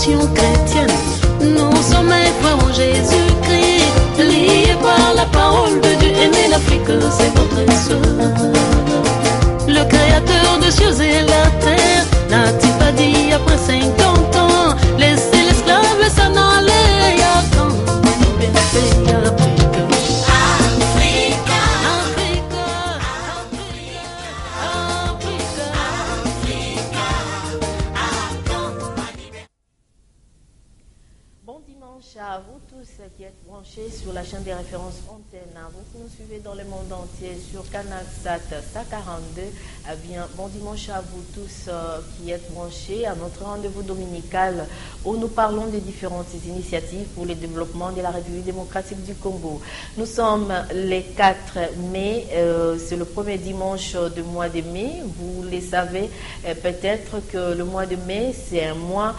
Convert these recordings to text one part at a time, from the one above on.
nation chrétienne. Nous sommes un frère en Jésus-Christ, liés par la parole de Dieu. Aimer l'Afrique, c'est votre sœur. Le créateur de cieux et la terre n'a-t-il pas dit après 50 ans, laissez l'esclave s'en aller à quand liberté Afrique. Bon dimanche à vous tous qui êtes branchés sur la chaîne des références Antenne. Vous qui nous suivez dans le monde entier sur Canal Sat 142. Eh bien, bon dimanche à vous tous qui êtes branchés à notre rendez-vous dominical où nous parlons des différentes initiatives pour le développement de la République démocratique du Congo. Nous sommes le 4 mai, c'est le premier dimanche du mois de mai. Vous le savez peut-être que le mois de mai, c'est un mois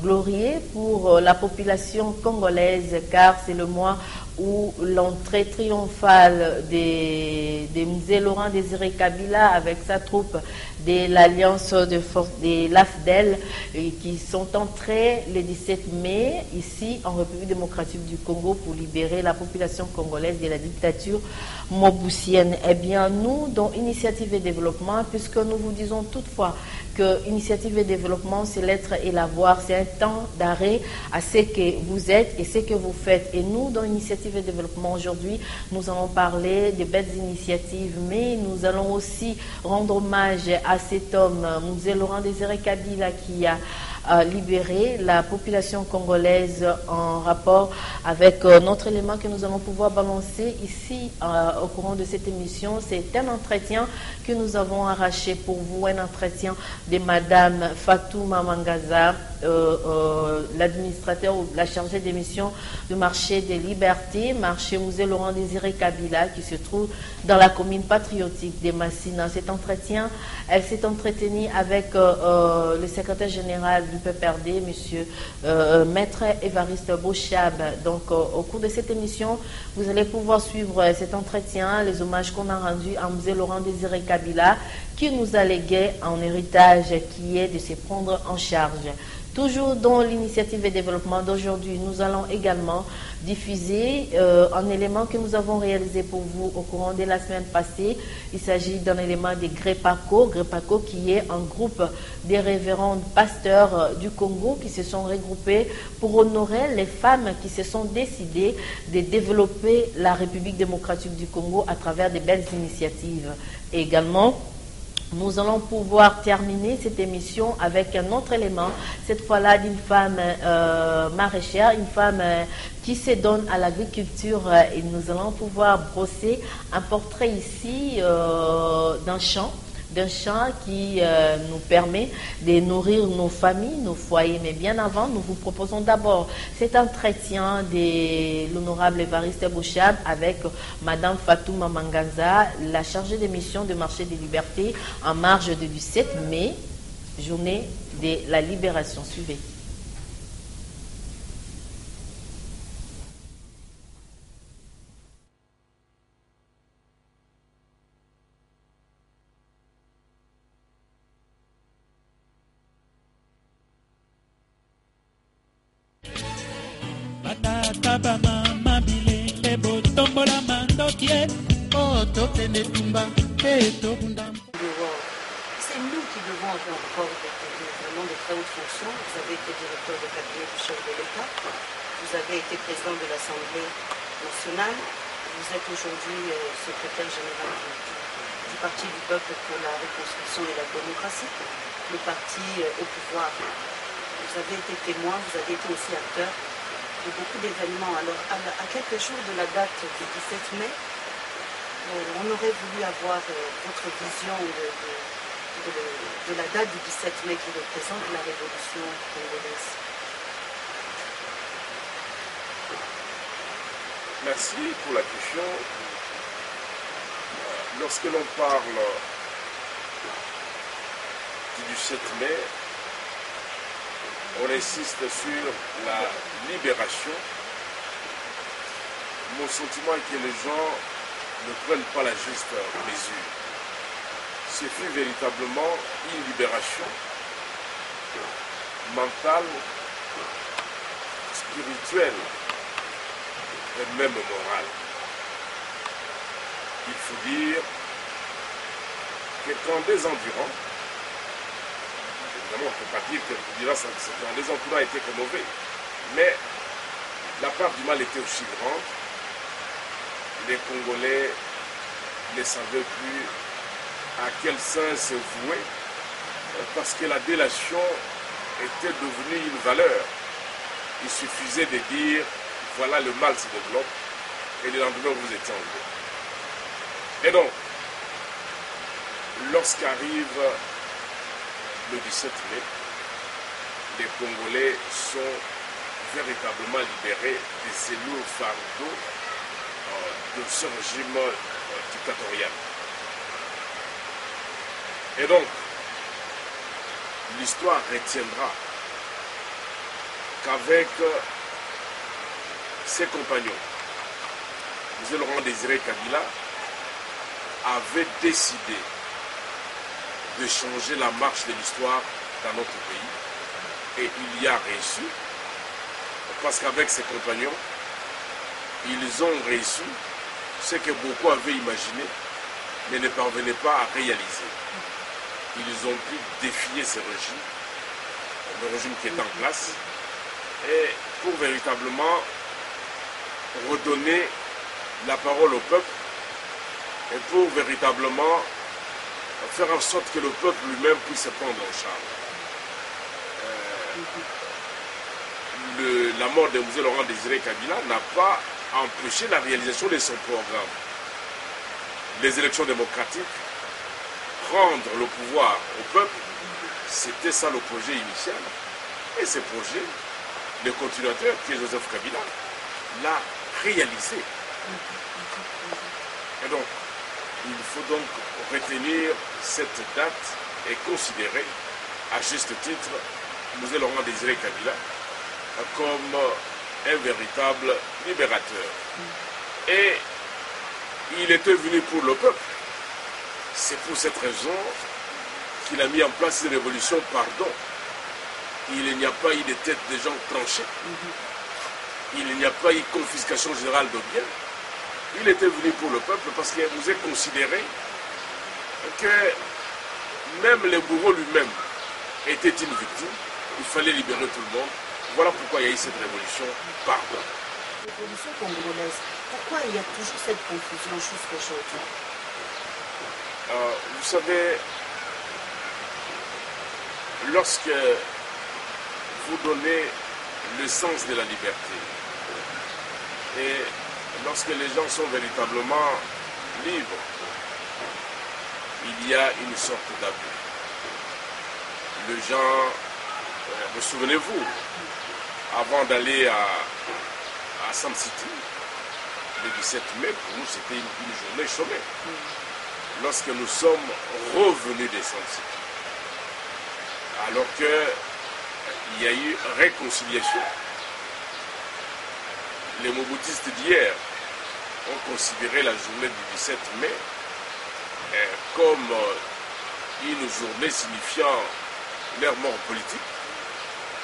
glorieux pour la population congolaise, car c'est le mois où l'entrée triomphale de Mzee Laurent Désiré Kabila avec sa troupe de l'Alliance de l'AFDEL qui sont entrés le 17 mai ici en République démocratique du Congo pour libérer la population congolaise de la dictature mobusienne. Eh bien, nous, dans Initiative et Développement, puisque nous vous disons toutefois que Initiative et Développement, c'est l'être et l'avoir, c'est un temps d'arrêt à ce que vous êtes et ce que vous faites. Et nous, dans Initiative et Développement, aujourd'hui, nous allons parler de belles initiatives, mais nous allons aussi rendre hommage à cet homme, Mzee Laurent Désiré Kabila, qui a libérer la population congolaise en rapport avec notre élément que nous allons pouvoir balancer ici au courant de cette émission. C'est un entretien que nous avons arraché pour vous, un entretien de Madame Fatou Mamangaza, l'administrateur ou la chargée des missions du marché des libertés, marché Mzee Laurent Désiré Kabila, qui se trouve dans la commune patriotique de Massina. Cet entretien, elle s'est entretenue avec le secrétaire général du PPRD, monsieur Maître Évariste Bochab. Donc, au cours de cette émission, vous allez pouvoir suivre cet entretien, les hommages qu'on a rendus à Mzee Laurent Désiré Kabila, qui nous a légué un héritage qui est de se prendre en charge. Toujours dans l'initiative et développement d'aujourd'hui, nous allons également diffuser un élément que nous avons réalisé pour vous au courant de la semaine passée. Il s'agit d'un élément de Grepaco, qui est un groupe des révérends pasteurs du Congo qui se sont regroupés pour honorer les femmes qui se sont décidées de développer la République démocratique du Congo à travers de belles initiatives. Et également, nous allons pouvoir terminer cette émission avec un autre élément, cette fois-là d'une femme maraîchère, une femme qui se donne à l'agriculture, et nous allons pouvoir brosser un portrait ici d'un champ qui nous permet de nourrir nos familles, nos foyers. Mais bien avant, nous vous proposons d'abord cet entretien de l'honorable Évariste Bochab avec Madame Fatou Mamangaza, la chargée des missions de marché des libertés en marge du 7 mai, journée de la libération. Suivez. C'est nous qui devons avoir encore vraiment de très hautes fonctions. Vous avez été directeur de cabinet du chef de l'État, vous avez été président de l'Assemblée nationale, vous êtes aujourd'hui secrétaire général du Parti du peuple pour la reconstruction et la démocratie, le parti au pouvoir. Vous avez été témoin, vous avez été aussi acteur de beaucoup d'événements. Alors, à quelques jours de la date du 17 mai, on aurait voulu avoir votre vision de la date du 17 mai qui représente la révolution congolaise. Merci pour la question. Lorsque l'on parle du 17 mai, on insiste sur la libération. Mon sentiment est que les gens ne prennent pas la juste mesure. Ce fut véritablement une libération mentale spirituelle et même morale. Il faut dire que Kandé Endurant, évidemment on ne peut pas dire que Kandé Endurant était que mauvais, mais la part du mal était aussi grande. Les Congolais ne savaient plus à quel sens se vouer, parce que la délation était devenue une valeur. Il suffisait de dire, voilà le mal se développe, et le lendemain vous étiez enlevé. Et donc, lorsqu'arrive le 17 mai, les Congolais sont véritablement libérés de ces lourds fardeaux de ce régime dictatorial. Et donc, l'histoire retiendra qu'avec ses compagnons, M. Laurent Désiré Kabila avait décidé de changer la marche de l'histoire dans notre pays. Et il y a réussi, parce qu'avec ses compagnons, ils ont réussi ce que beaucoup avaient imaginé, mais ne parvenaient pas à réaliser. Ils ont pu défier ce régime, le régime qui est en place, et pour véritablement redonner la parole au peuple, et pour véritablement faire en sorte que le peuple lui-même puisse se prendre en charge. La mort de M. Laurent Désiré Kabila n'a pas empêché la réalisation de son programme. Les élections démocratiques, rendre le pouvoir au peuple, c'était ça le projet initial. Et ce projet, le continuateur, qui est Joseph Kabila, l'a réalisé. Et donc, il faut donc retenir cette date et considérer, à juste titre, M. Laurent Désiré Kabila comme un véritable libérateur. Et il était venu pour le peuple. C'est pour cette raison qu'il a mis en place une révolution pardon. Il n'y a pas eu de tête de gens tranchés. Il n'y a pas eu confiscation générale de biens. Il était venu pour le peuple parce qu'il nous est considéré que même le bourreau lui-même était une victime. Il fallait libérer tout le monde. Voilà pourquoi il y a eu cette révolution pardon. Révolution congolaise, pourquoi il y a toujours cette confusion jusqu'à aujourd'hui? Vous savez, lorsque vous donnez le sens de la liberté et lorsque les gens sont véritablement libres, il y a une sorte d'abus. Les gens, vous souvenez-vous, avant d'aller à Sam City, le 17 mai, pour nous c'était une journée chômée. Lorsque nous sommes revenus de Sam City, alors qu'il y a eu réconciliation, les Mobutistes d'hier ont considéré la journée du 17 mai comme une journée signifiant leur mort politique.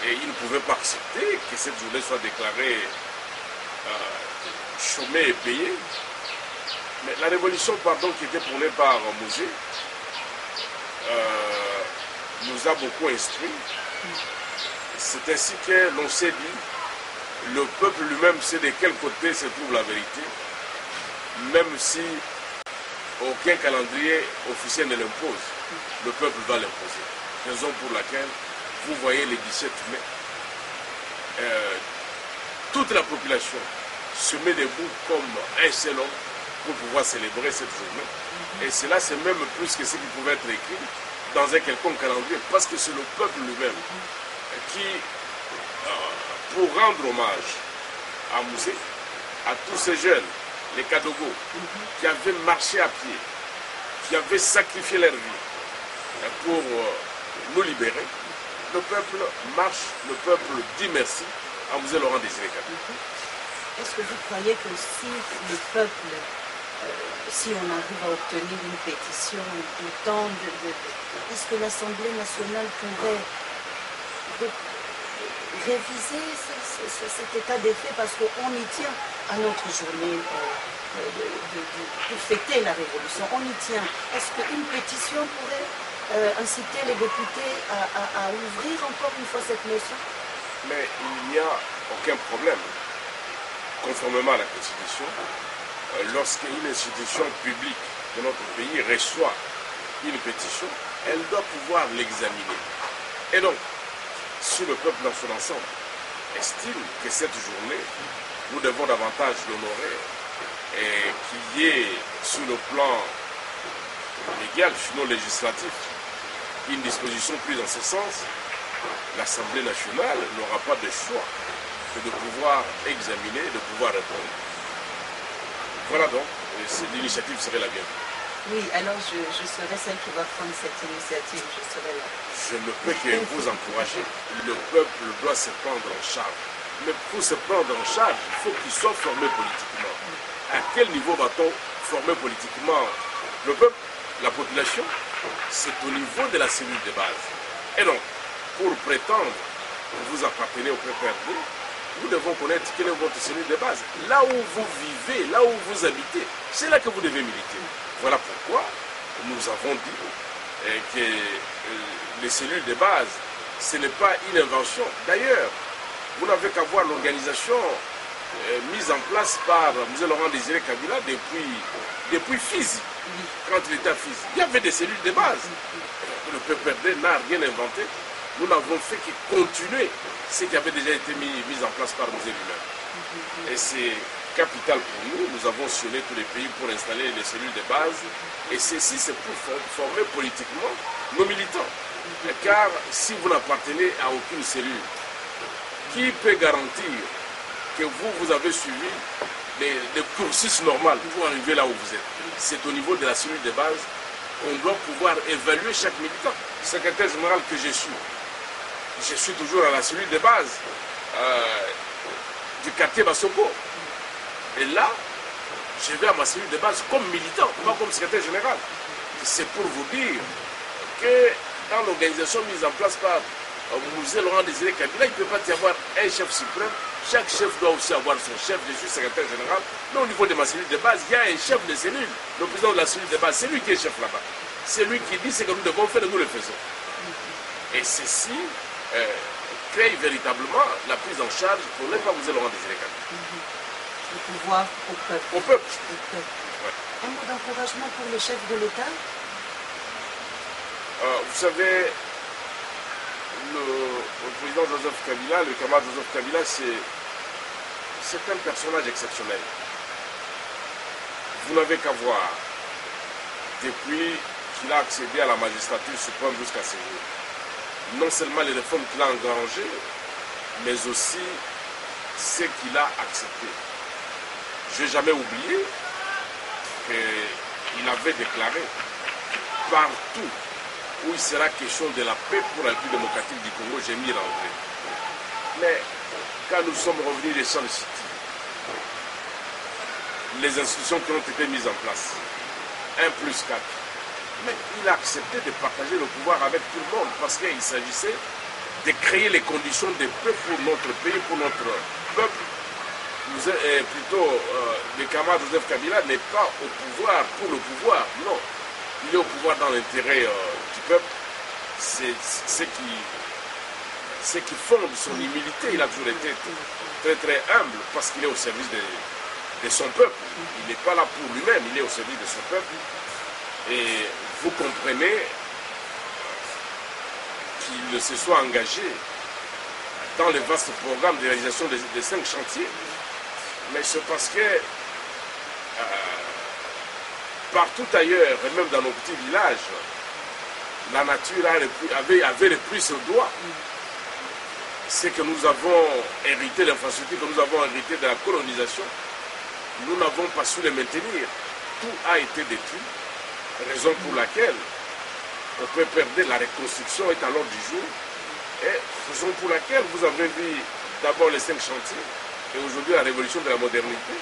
Et ils ne pouvaient pas accepter que cette journée soit déclarée chômée et payée. Mais la révolution pardon, qui était prônée par Mouzé nous a beaucoup instruits. C'est ainsi que l'on s'est dit, le peuple lui-même sait de quel côté se trouve la vérité, même si aucun calendrier officiel ne l'impose, le peuple va l'imposer. Raison pour laquelle vous voyez le 17 mai, toute la population se met debout comme un seul homme pour pouvoir célébrer cette journée. Et cela, c'est même plus que ce qui pouvait être écrit dans un quelconque calendrier, parce que c'est le peuple lui-même qui, pour rendre hommage à Mouzé, à tous ces jeunes, les Kadogo, qui avaient marché à pied, qui avaient sacrifié leur vie pour nous libérer, le peuple marche, le peuple dit merci à M. Laurent Désiré Kabila. Est-ce que vous croyez que si le peuple, si on arrive à obtenir une pétition, autant est-ce que l'Assemblée nationale pourrait réviser cet état des faits parce qu'on y tient à notre journée de fêter la Révolution. On y tient. Est-ce qu'une pétition pourrait inciter les députés à ouvrir encore une fois cette motion? Mais il n'y a aucun problème. Conformément à la Constitution, lorsqu'une institution publique de notre pays reçoit une pétition, elle doit pouvoir l'examiner. Et donc, si le peuple dans son ensemble estime que cette journée, nous devons davantage l'honorer et qu'il y ait sur le plan légal, sinon législatif, une disposition prise en ce sens, l'Assemblée nationale n'aura pas de choix que de pouvoir examiner, de pouvoir répondre. Voilà donc, l'initiative serait la bienvenue. Oui, alors je serai celle qui va prendre cette initiative, je serai là. Je ne peux que vous encourager. Le peuple doit se prendre en charge. Mais pour se prendre en charge, il faut qu'il soit formé politiquement. À quel niveau va-t-on former politiquement le peuple, la population? C'est au niveau de la cellule de base. Et donc, pour prétendre que vous appartenez au PPRD, nous devons connaître quelle est votre cellule de base. Là où vous vivez, là où vous habitez, c'est là que vous devez militer. Voilà pourquoi nous avons dit que les cellules de base, ce n'est pas une invention. D'ailleurs, vous n'avez qu'à voir l'organisation mise en place par M. Laurent Désiré Kabila depuis Fizi, quand il était à Fizi. Il y avait des cellules de base. Le PPRD n'a rien inventé. Nous n'avons fait que continuer ce qui avait déjà été mis en place par nous lui-même. Et c'est capital pour nous. Nous avons sillonné tous les pays pour installer les cellules de base. Et ceci, c'est pour former politiquement nos militants. Car si vous n'appartenez à aucune cellule, qui peut garantir que vous avez suivi les cursus normal pour arriver là où vous êtes? C'est au niveau de la cellule de base qu'on doit pouvoir évaluer chaque militant. Le secrétaire général que je suis toujours à la cellule de base du quartier Bassoko. Et là, je vais à ma cellule de base comme militant, pas comme secrétaire général. C'est pour vous dire que dans l'organisation mise en place par M. Laurent Désiré Kabila, il ne peut pas y avoir un chef suprême. Chaque chef doit aussi avoir son chef. Je suis secrétaire général. Mais au niveau de ma cellule de base, il y a un chef de cellule. Le président de la cellule de base, c'est lui qui est chef là-bas. C'est lui qui dit ce que nous devons faire et nous le faisons. Et ceci crée véritablement la prise en charge pour ne pas M. Laurent Désiré Kabila. Le pouvoir au peuple. Au peuple. Ouais. Un mot d'encouragement pour le chef de l'État? Vous savez, le président Joseph Kabila, le camarade Joseph Kabila, c'est un personnage exceptionnel. Vous n'avez qu'à voir, depuis qu'il a accédé à la magistrature suprême jusqu'à ce jour, non seulement les réformes qu'il a engrangées, mais aussi ce qu'il a accepté. Je n'ai jamais oublié qu'il avait déclaré partout où il sera question de la paix pour la République démocratique du Congo, j'ai mis rentrer. Mais quand nous sommes revenus de Sun City, les institutions qui ont été mises en place, 1+4, mais il a accepté de partager le pouvoir avec tout le monde parce qu'il s'agissait de créer les conditions de paix pour notre pays, pour notre peuple. Le camarade Joseph Kabila n'est pas au pouvoir pour le pouvoir, non. Il est au pouvoir dans l'intérêt du peuple. C'est ce qui fonde son humilité. Il a toujours été très très humble parce qu'il est au service de son peuple. Il n'est pas là pour lui-même, il est au service de son peuple. Et vous comprenez qu'il se soit engagé dans le vaste programme de réalisation des 5 chantiers. Mais c'est parce que partout ailleurs, et même dans nos petits villages, la nature avait repris ce droit. C'est que nous avons hérité de l'infrastructure, que nous avons hérité de la colonisation, nous n'avons pas su les maintenir. Tout a été détruit, raison pour laquelle on peut perdre la reconstruction est à l'ordre du jour, et raison pour laquelle vous avez vu d'abord les 5 chantiers, et aujourd'hui la révolution de la modernité.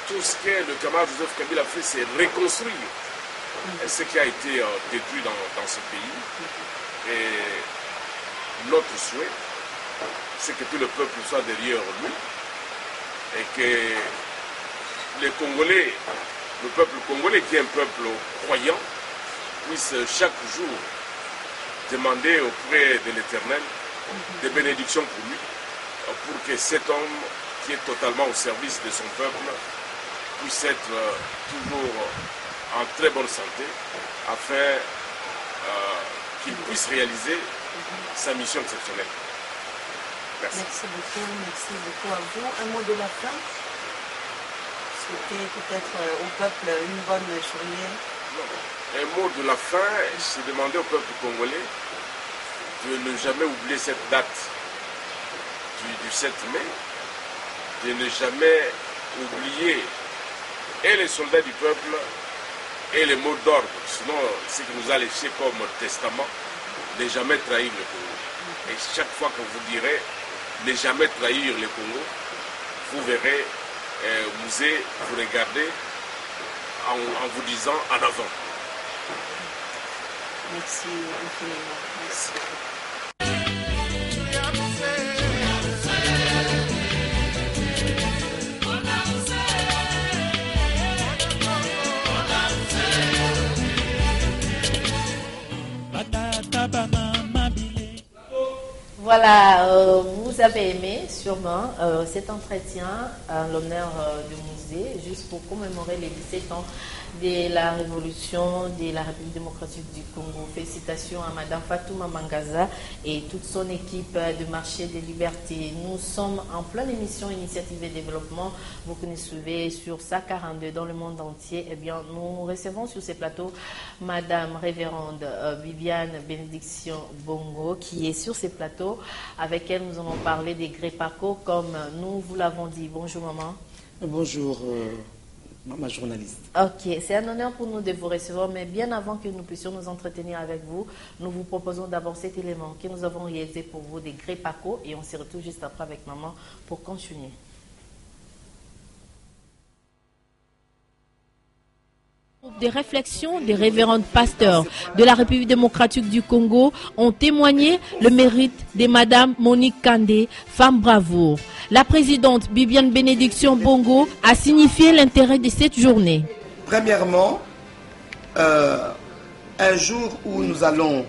Tout ce que le camarade Joseph Kabila a fait, c'est reconstruire ce qui a été détruit dans ce pays. Et notre souhait, c'est que tout le peuple soit derrière lui et que les Congolais, le peuple congolais qui est un peuple croyant, puisse chaque jour demander auprès de l'Éternel des bénédictions pour lui, pour que cet homme qui est totalement au service de son peuple puisse être toujours en très bonne santé, afin qu'il puisse réaliser sa mission exceptionnelle. Merci. Merci beaucoup à vous. Un mot de la fin? Souhaitez peut-être au peuple une bonne journée? Non. Un mot de la fin, c'est demander au peuple congolais de ne jamais oublier cette date du 7 mai, de ne jamais oublier et les soldats du peuple et les mots d'ordre, sinon ce qui nous a laissé comme testament, ne jamais trahir le Congo. Et chaque fois que vous direz ne jamais trahir le Congo, vous verrez, vous regardez en vous disant en avant. Merci infiniment. Merci. Voilà, vous avez aimé sûrement cet entretien à l'honneur du musée, juste pour commémorer les 17 ans de la révolution de la République démocratique du Congo. Félicitations à Madame Fatouma Mangaza et toute son équipe de marché des libertés. Nous sommes en pleine émission Initiative et Développement. Vous qui nous suivez sur SA42 dans le monde entier. Eh bien, nous recevons sur ces plateaux Madame Révérende Viviane Bénédiction Bongo qui est sur ces plateaux. Avec elle, nous allons parler des GREPACO comme nous vous l'avons dit. Bonjour maman. Bonjour ma journaliste. Ok, c'est un honneur pour nous de vous recevoir, mais bien avant que nous puissions nous entretenir avec vous, nous vous proposons d'abord cet élément que nous avons réalisé pour vous des GREPACO et on se retrouve juste après avec maman pour continuer. Des réflexions des révérends pasteurs de la République démocratique du Congo ont témoigné le mérite de Madame Monique Kandé, femme bravoure. La présidente Bibiane Bénédiction Bongo a signifié l'intérêt de cette journée. Premièrement, un jour où nous allons,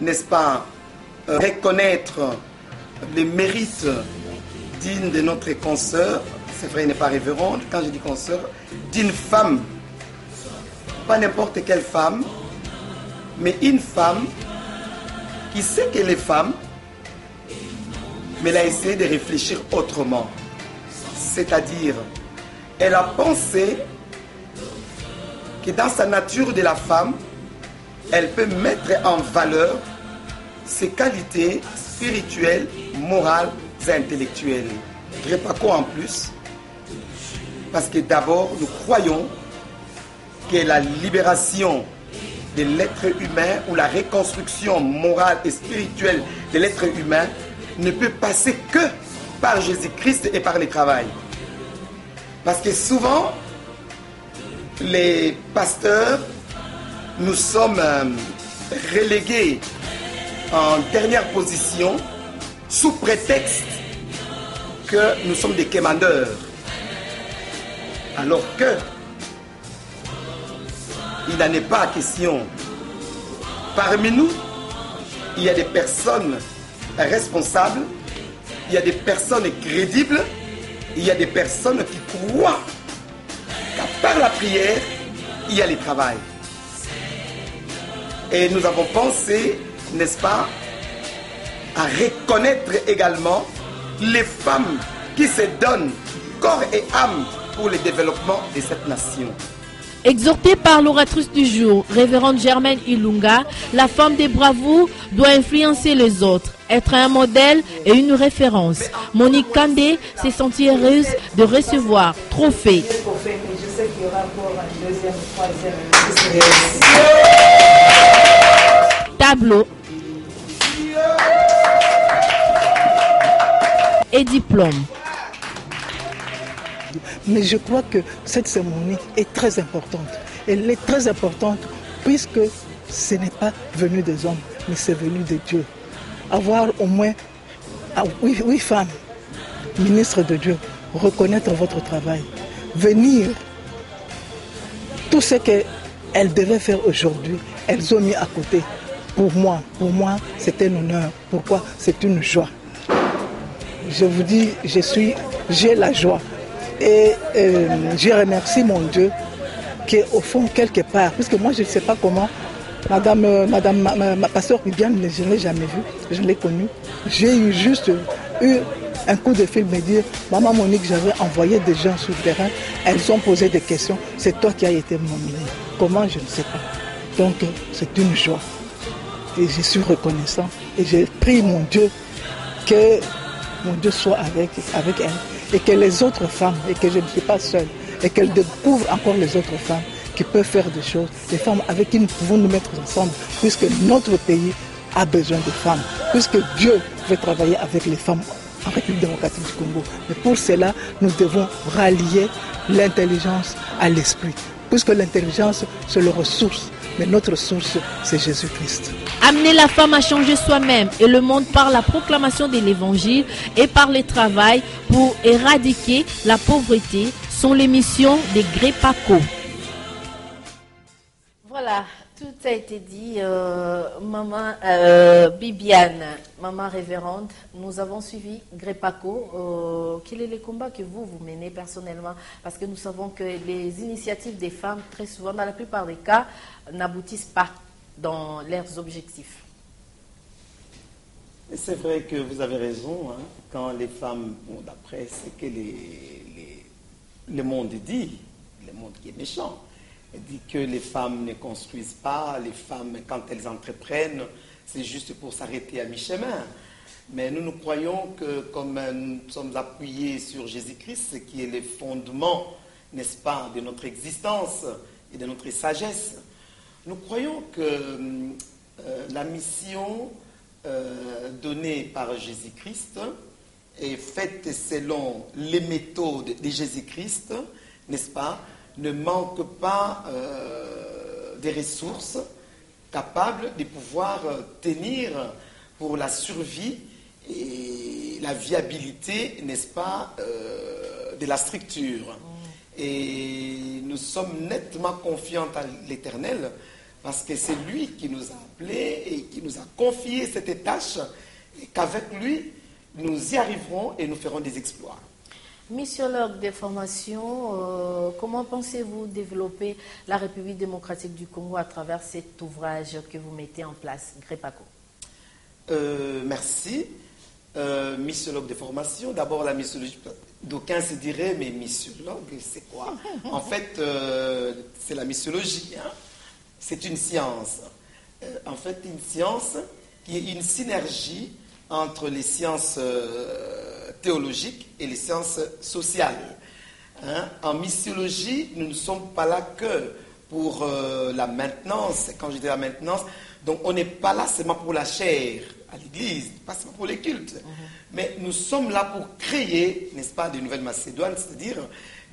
n'est-ce pas, reconnaître les mérites dignes de notre consoeur, c'est vrai, elle n'est pas révérende, quand je dis consoeur, d'une femme. Pas n'importe quelle femme, mais une femme qui sait qu'elle est femme, mais elle a essayé de réfléchir autrement. C'est-à-dire, elle a pensé que dans sa nature de la femme, elle peut mettre en valeur ses qualités spirituelles, morales et intellectuelles. GREPACO en plus, parce que d'abord, nous croyons que la libération de l'être humain ou la reconstruction morale et spirituelle de l'être humain ne peut passer que par Jésus-Christ et par le travail. Parce que souvent, les pasteurs, nous sommes relégués en dernière position sous prétexte que nous sommes des quémandeurs. Alors que il n'en est pas question. Parmi nous, il y a des personnes responsables, il y a des personnes crédibles, il y a des personnes qui croient qu'à part la prière, il y a le travail. Et nous avons pensé, n'est-ce pas, à reconnaître également les femmes qui se donnent corps et âme pour le développement de cette nation. Exhortée par l'oratrice du jour, révérende Germaine Ilunga, la femme des bravoures doit influencer les autres, être un modèle et une référence. Monique Kandé s'est sentie heureuse de recevoir trophée. Je sais qu'il y aura encore un deuxième, troisième. Tableau et diplôme. Mais je crois que cette cérémonie est très importante. Elle est très importante puisque ce n'est pas venu des hommes, mais c'est venu de Dieu. Avoir au moins oui, femmes, ministres de Dieu, reconnaître votre travail, venir, tout ce qu'elles devaient faire aujourd'hui, elles ont mis à côté. Pour moi, c'est un honneur. Pourquoi? C'est une joie. Je vous dis, j'ai la joie. Et je remercie mon Dieu qui est au fond quelque part, puisque moi je ne sais pas comment, ma pasteur Bibiane, je ne l'ai jamais vue, je l'ai connue. J'ai juste eu un coup de fil me dire, maman Monique, j'avais envoyé des gens sur le terrain, elles ont posé des questions, c'est toi qui as été nominé. Comment, je ne sais pas. Donc c'est une joie. Et je suis reconnaissant. Et je prie mon Dieu que mon Dieu soit avec elle. Et que les autres femmes, et que je ne suis pas seule, et qu'elles découvrent encore les autres femmes qui peuvent faire des choses, des femmes avec qui nous pouvons nous mettre ensemble, puisque notre pays a besoin de femmes, puisque Dieu veut travailler avec les femmes en République démocratique du Congo. Mais pour cela, nous devons rallier l'intelligence à l'esprit, puisque l'intelligence, c'est la ressource, mais notre source, c'est Jésus-Christ. Amener la femme à changer soi-même et le monde par la proclamation de l'évangile et par le travail pour éradiquer la pauvreté sont les missions des GREPACO. Voilà, tout a été dit. Maman Bibiane, maman révérende, nous avons suivi GREPACO. Quel est le combat que vous menez personnellement? Parce que nous savons que les initiatives des femmes, très souvent, dans la plupart des cas, n'aboutissent pas dans leurs objectifs. C'est vrai que vous avez raison, hein, quand les femmes, bon, d'après ce que le monde dit, le monde qui est méchant, dit que les femmes ne construisent pas, les femmes, quand elles entreprennent, c'est juste pour s'arrêter à mi-chemin. Mais nous croyons que comme nous sommes appuyés sur Jésus-Christ, qui est le fondement, n'est-ce pas, de notre existence et de notre sagesse, nous croyons que la mission donnée par Jésus-Christ est faite selon les méthodes de Jésus-Christ, n'est-ce pas, ne manque pas des ressources capables de pouvoir tenir pour la survie et la viabilité, n'est-ce pas, de la structure. Et nous sommes nettement confiants à l'Éternel parce que c'est lui qui nous a appelés et qui nous a confié cette tâche et qu'avec lui, nous y arriverons et nous ferons des exploits. Missiologue de formation, comment pensez-vous développer la République démocratique du Congo à travers cet ouvrage que vous mettez en place, GREPACO? Merci. Missiologue de formation, d'abord la missiologie, d'aucuns se diraient, mais missiologue, c'est quoi? En fait, c'est la missiologie, hein? C'est une science. En fait, une science qui est une synergie entre les sciences théologiques et les sciences sociales. Hein? En missiologie, nous ne sommes pas là que pour la maintenance. Quand je dis la maintenance, donc on n'est pas là seulement pour la chair à l'église, pas seulement pour les cultes. Mais nous sommes là pour créer, n'est-ce pas, de nouvelles Macédoines, c'est-à-dire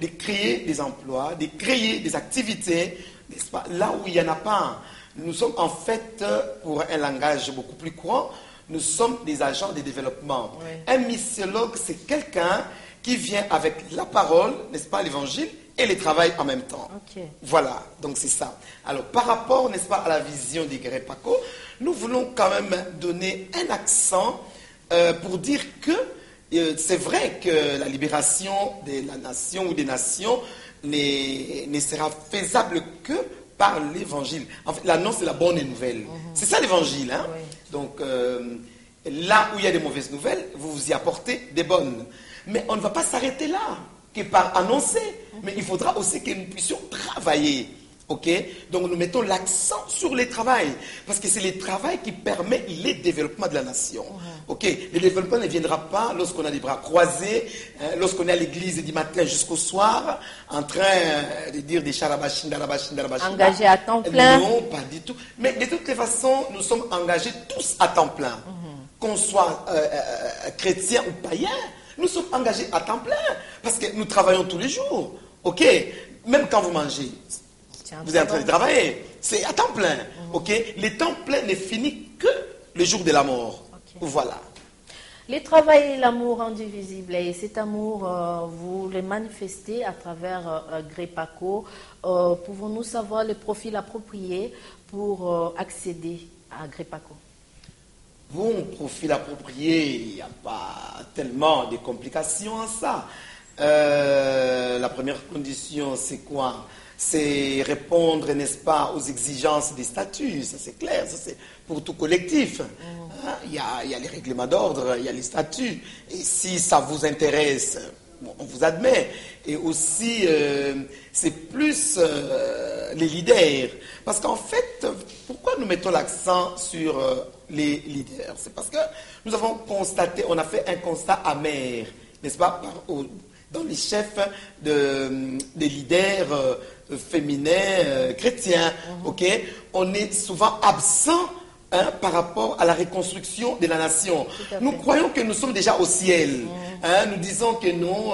de créer des emplois, de créer des activités, n'est-ce pas, là où il n'y en a pas. Nous sommes en fait, pour un langage beaucoup plus courant, nous sommes des agents de développement. Oui. Un missiologue, c'est quelqu'un qui vient avec la parole, n'est-ce pas, l'évangile, et les travaille en même temps. Okay. Voilà, donc c'est ça. Alors, par rapport, n'est-ce pas, à la vision des GREPACO, nous voulons quand même donner un accent pour dire que c'est vrai que la libération de la nation ou des nations ne sera faisable que par l'évangile. En fait, l'annonce, c'est la bonne nouvelle. C'est ça l'évangile. Hein? Oui. Donc, là où il y a des mauvaises nouvelles, vous vous y apportez des bonnes. Mais on ne va pas s'arrêter là, que par annoncer. Mais il faudra aussi que nous puissions travailler. Okay? Donc, nous mettons l'accent sur le travail. Parce que c'est le travail qui permet le développement de la nation. Okay? Le développement ne viendra pas lorsqu'on a les bras croisés, lorsqu'on est à l'église du matin jusqu'au soir, en train de dire des charabachines, darabachines, darabachines. Engagés à temps plein? Non, pas du tout. Mais de toutes les façons, nous sommes engagés tous à temps plein. Qu'on soit chrétien ou païen, nous sommes engagés à temps plein. Parce que nous travaillons tous les jours. Ok? Même quand vous mangez, vous êtes en train de travailler. C'est à temps plein. Ok? Le temps plein n'est fini que le jour de la mort. Okay. Voilà. Les travail et l'amour indivisible, et cet amour, vous le manifestez à travers Grepaco. Pouvons-nous savoir le profil approprié pour accéder à Grepaco? Bon, profil approprié, il n'y a pas tellement de complications en ça. La première condition, c'est quoi? C'est répondre, n'est-ce pas, aux exigences des statuts. Ça, c'est clair, ça, c'est pour tout collectif. Hein? Il y a les règlements d'ordre, il y a les statuts. Et si ça vous intéresse, bon, on vous admet. Et aussi, c'est plus les leaders. Parce qu'en fait, pourquoi nous mettons l'accent sur les leaders? C'est parce que nous avons constaté, on a fait un constat amer, n'est-ce pas, dans les chefs des leaders féminins chrétiens, ok? On est souvent absent par rapport à la reconstruction de la nation. Nous croyons que nous sommes déjà au ciel. Nous disons que non,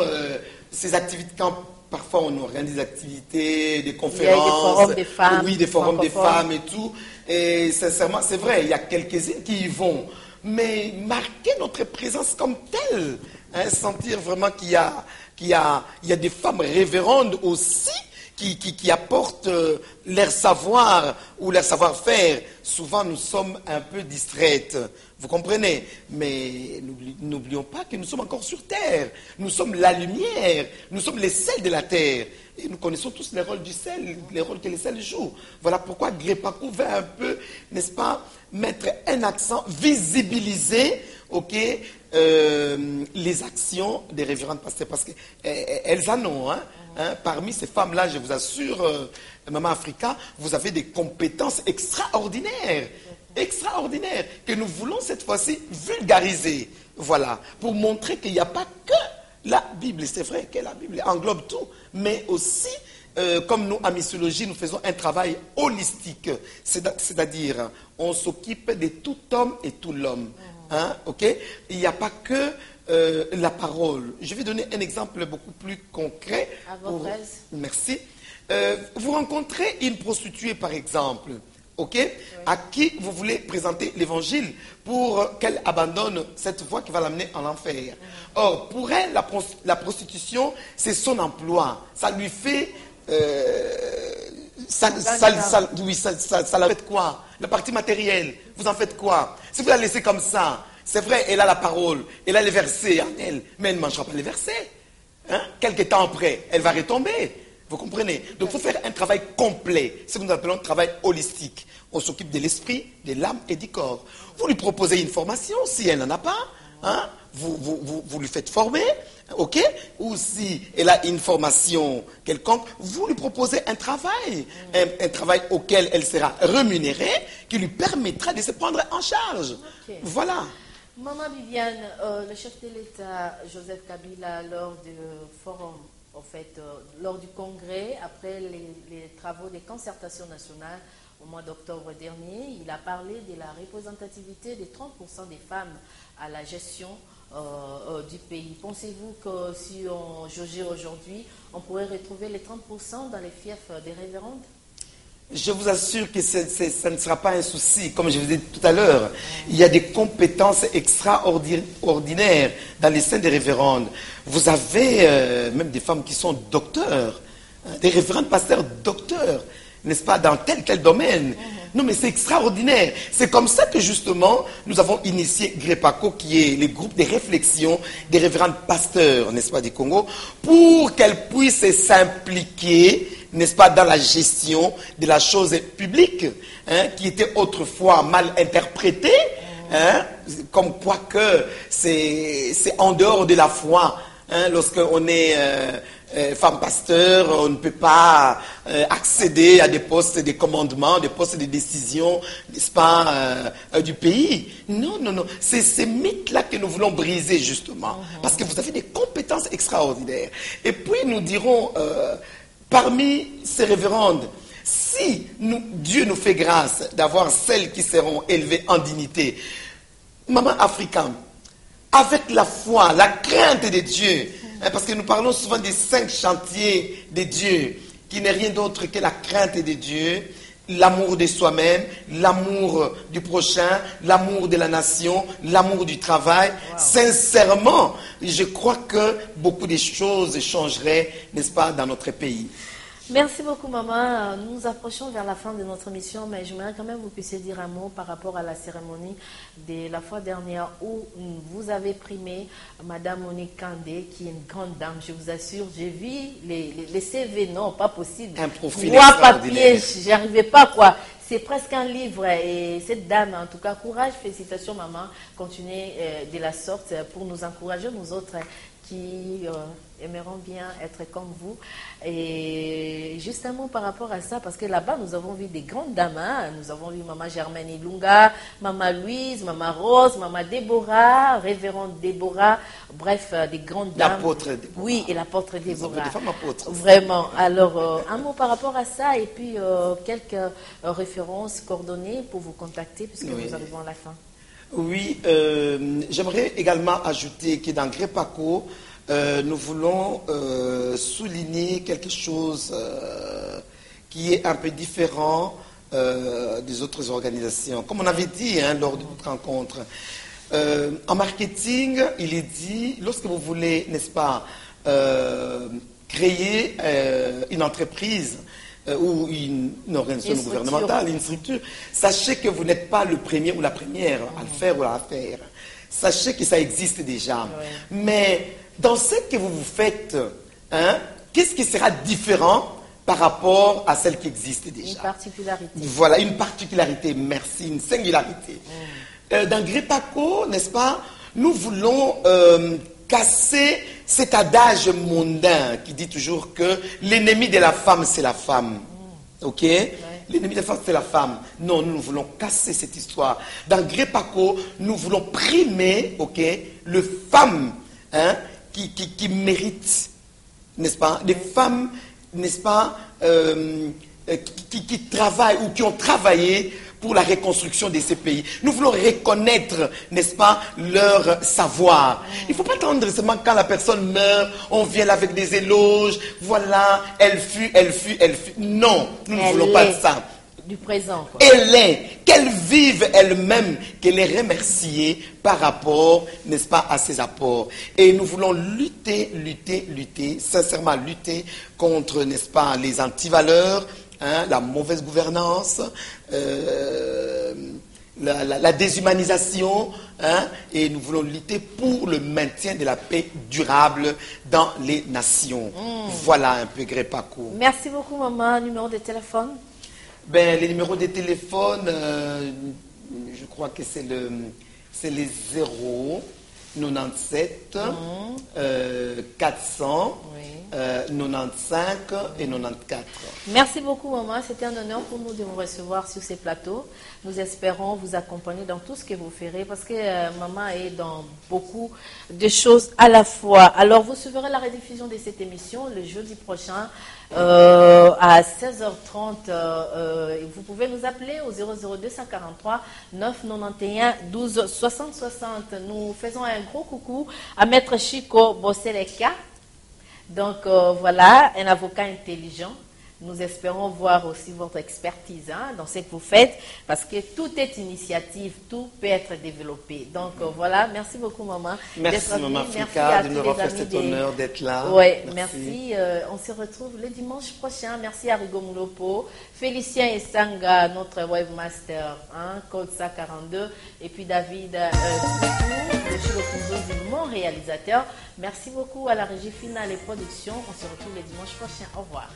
ces activités, quand parfois on organise des activités, des conférences, des forums des femmes, oui, des forums des femmes et tout. Et sincèrement, c'est vrai, il y a quelques-uns qui y vont. Mais marquer notre présence comme telle, sentir vraiment qu'il y a des femmes révérendes aussi qui apportent leur savoir ou leur savoir-faire. Souvent, nous sommes un peu distraites. Vous comprenez? Mais n'oublions pas que nous sommes encore sur terre. Nous sommes la lumière. Nous sommes les sels de la terre. Et nous connaissons tous les rôles du sel, les rôles que les sels jouent. Voilà pourquoi Grepaco veut un peu, n'est-ce pas, mettre un accent, visibiliser, ok, les actions des révérends pasteurs. Parce qu'elles en ont, parmi ces femmes-là, je vous assure, Maman Africa, vous avez des compétences extraordinaires. Extraordinaires, que nous voulons cette fois-ci vulgariser. Voilà, pour montrer qu'il n'y a pas que la Bible. C'est vrai que la Bible englobe tout, mais aussi, comme nous, en missiologie, nous faisons un travail holistique. C'est-à-dire, on s'occupe de tout homme et tout l'homme. Ok? Il n'y a pas que la parole. Je vais donner un exemple beaucoup plus concret. À votre aise. Merci. Vous rencontrez une prostituée, par exemple, ok, oui, à qui vous voulez présenter l'évangile pour qu'elle abandonne cette voie qui va l'amener en enfer. Or, pour elle, la prostitution, c'est son emploi. Ça lui fait... ça la fait quoi? La partie matérielle, vous en faites quoi? Si vous la laissez comme ça, c'est vrai, elle a la parole, elle a les versets en elle, mais elle ne mangera pas les versets. Quelque temps après, elle va retomber. Vous comprenez? Donc, il faut faire un travail complet. C'est ce que nous appelons un travail holistique. On s'occupe de l'esprit, de l'âme et du corps. Vous lui proposez une formation, si elle n'en a pas, vous lui faites former, ok? Ou si elle a une formation quelconque, vous lui proposez un travail. Un travail auquel elle sera rémunérée, qui lui permettra de se prendre en charge. Okay. Voilà. Maman Viviane, le chef de l'État, Joseph Kabila, lors du forum, en fait, lors du congrès, après les travaux de concertation nationale au mois d'octobre dernier, il a parlé de la représentativité de 30% des femmes à la gestion du pays. Pensez-vous que si on jugeait aujourd'hui, on pourrait retrouver les 30% dans les fiefs des révérendes? Je vous assure que ça ne sera pas un souci. Comme je vous ai dit tout à l'heure, il y a des compétences extraordinaires dans les seins des révérendes. Vous avez même des femmes qui sont docteurs, des révérendes pasteurs docteurs, n'est-ce pas, dans tel domaine. Non, mais c'est extraordinaire. C'est comme ça que justement, nous avons initié Grepaco, qui est le groupe de réflexion des révérendes pasteurs, n'est-ce pas, du Congo, pour qu'elles puissent s'impliquer, n'est-ce pas, dans la gestion de la chose publique, qui était autrefois mal interprétée, comme quoi que c'est en dehors de la foi. Lorsqu'on est femme pasteur, on ne peut pas accéder à des postes de commandement, des postes de décision, n'est-ce pas, du pays. Non, non, non. C'est ces mythes-là que nous voulons briser, justement. Parce que vous avez des compétences extraordinaires. Et puis, nous dirons, parmi ces révérendes, si Dieu nous fait grâce d'avoir celles qui seront élevées en dignité, Maman Africaine, avec la foi, la crainte de Dieu, parce que nous parlons souvent des 5 chantiers de Dieu, qui n'est rien d'autre que la crainte de Dieu, l'amour de soi-même, l'amour du prochain, l'amour de la nation, l'amour du travail. Wow. Sincèrement, je crois que beaucoup de choses changeraient, n'est-ce pas, dans notre pays. Merci beaucoup, maman. Nous nous approchons vers la fin de notre émission, mais j'aimerais quand même que vous puissiez dire un mot par rapport à la cérémonie de la fois dernière où vous avez primé Madame Monique Kandé, qui est une grande dame, je vous assure. J'ai vu les CV, non, pas possible. Un profil papier, j'arrivais pas, quoi. C'est presque un livre et cette dame, en tout cas, courage, félicitations, maman. Continuez de la sorte pour nous encourager, nous autres qui aimeront bien être comme vous. Et justement par rapport à ça, parce que là-bas, nous avons vu des grandes dames. Hein? Nous avons vu Maman Germaine Ilunga, Maman Louise, Maman Rose, Maman Déborah, Révérende Déborah, bref, des grandes dames. L'apôtre Déborah. Oui, et l'apôtre Déborah. Des femmes apôtres. Vraiment. Alors, un mot par rapport à ça et puis quelques références coordonnées pour vous contacter puisque nous arrivons à la fin. Oui, j'aimerais également ajouter que dans Gré-Paco, nous voulons souligner quelque chose qui est un peu différent des autres organisations. Comme on avait dit lors de notre rencontre, en marketing, il est dit, lorsque vous voulez, n'est-ce pas, créer une entreprise, ou une organisation gouvernementale, une structure, sachez que vous n'êtes pas le premier ou la première à le faire ou à le faire. Sachez que ça existe déjà. Oui. Mais dans ce que vous faites, qu'est-ce qui sera différent par rapport à celle qui existe déjà? Une particularité. Voilà, une particularité, merci, une singularité. Dans Gré-Paco, n'est-ce pas, nous voulons casser cet adage mondain qui dit toujours que l'ennemi de la femme, c'est la femme. Ok? L'ennemi de la femme, c'est la femme. Non, nous voulons casser cette histoire. Dans Gré-Paco, nous voulons primer, ok, le femme qui mérite, n'est-ce pas? Des femmes, n'est-ce pas, qui travaillent ou qui ont travaillé pour la reconstruction de ces pays. Nous voulons reconnaître, n'est-ce pas, leur savoir. Il ne faut pas attendre seulement quand la personne meurt, on vient là avec des éloges, voilà, elle fut. Non, nous ne voulons pas de ça. Du présent. Quoi. Elle est, qu'elle vive elle-même, qu'elle est remerciée par rapport, n'est-ce pas, à ses apports. Et nous voulons lutter, sincèrement lutter contre, n'est-ce pas, les antivaleurs, la mauvaise gouvernance, la déshumanisation, et nous voulons lutter pour le maintien de la paix durable dans les nations. Voilà un peu Gré-Paco. Merci beaucoup, maman. Numéro de téléphone? Les numéros de téléphone, je crois que c'est les 0 97 400 95 et 94. Merci beaucoup, maman. C'était un honneur pour nous de vous recevoir sur ces plateaux. Nous espérons vous accompagner dans tout ce que vous ferez parce que maman est dans beaucoup de choses à la fois. Alors, vous suivrez la rediffusion de cette émission le jeudi prochain à 16h30. Vous pouvez nous appeler au 00243 991 12 60 60. Nous faisons un gros coucou à Maître Chico Bosseleka. Donc voilà, un avocat intelligent. Nous espérons voir aussi votre expertise dans ce que vous faites, parce que tout est initiative, tout peut être développé. Donc voilà, merci beaucoup maman. Merci maman Africa de nous avoir fait cet honneur d'être là. Oui, merci. On se retrouve le dimanche prochain. Merci à Rigo Moulopo, Félicien Essanga, notre webmaster, Code 42, et puis David le Chilokunzo, mon réalisateur. Merci beaucoup à la régie finale et production. On se retrouve le dimanche prochain. Au revoir.